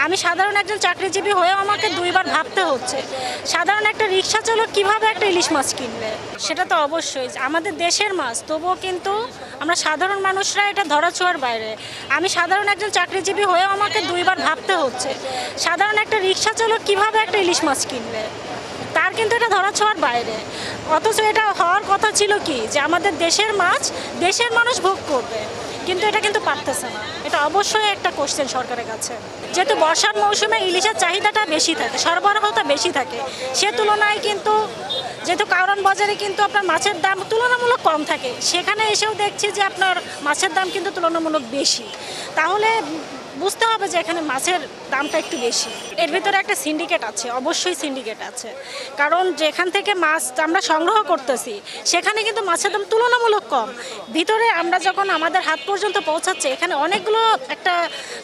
আমি সাধারণ একজন চাকরিজীবী হয়েও আমাকে দুইবার ভাবতে হচ্ছে সাধারণ একটা রিক্সা চালক কীভাবে একটা ইলিশ মাছ কিনবে। সেটা তো অবশ্যই আমাদের দেশের মাছ, তবুও কিন্তু আমরা সাধারণ মানুষরা এটা ধরাছোঁয়ার বাইরে। আমি সাধারণ একজন চাকরিজীবী হয়েও আমাকে দুইবার ভাবতে হচ্ছে সাধারণ একটা রিক্সা চালক কীভাবে একটা ইলিশ মাছ কিনবে, তার কিন্তু এটা ধরাছোঁয়ার বাইরে। অথচ এটা হওয়ার কথা ছিল কি যে আমাদের দেশের মাছ দেশের মানুষ ভোগ করবে, কিন্তু এটা কিন্তু পারতেছে না। এটা অবশ্যই একটা কোশ্চেন সরকারের কাছে। যেহেতু বর্ষার মৌসুমে ইলিশের চাহিদাটা বেশি থাকে, সরবরাহটা বেশি থাকে, সে তুলনায় কিন্তু যেহেতু কারণ বাজারে কিন্তু আপনার মাছের দাম তুলনামূলক কম থাকে, সেখানে এসেও দেখছি যে আপনার মাছের দাম কিন্তু তুলনামূলক বেশি। তাহলে বুঝতে হবে যে এখানে মাছের দামটা একটু বেশি। এর ভিতরে একটা সিন্ডিকেট আছে, অবশ্যই সিন্ডিকেট আছে। কারণ যেখান থেকে মাছ আমরা সংগ্রহ করতেছি সেখানে কিন্তু মাছের দাম তুলনামূলক কম। ভিতরে আমরা যখন আমাদের হাত পর্যন্ত পৌঁছাচ্ছে, এখানে অনেকগুলো একটা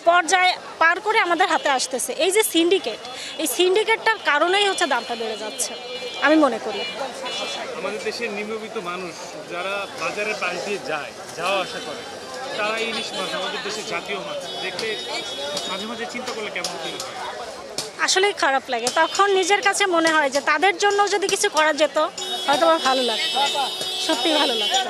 পর্যায়ে পার করে আমাদের হাতে আসতেছে। এই যে সিন্ডিকেট, এই সিন্ডিকেটটার কারণেই হচ্ছে দামটা বেড়ে যাচ্ছে আমি মনে করি। আমাদের দেশের নিম্নবিত্ত মানুষ যারা বাজারের পাশ দিয়ে যাওয়া আসা করে, তারা ইলিশ মাছ আমাদের দেশের জাতীয় মাছ দেখলে মাঝে মাঝে চিন্তা করলে কেমন ফিল হয়? আসলেই খারাপ লাগে। তখন নিজের কাছে মনে হয় যে তাদের জন্য যদি কিছু করা যেত হয়তো ভালো লাগতো, সত্যিই ভালো লাগতো।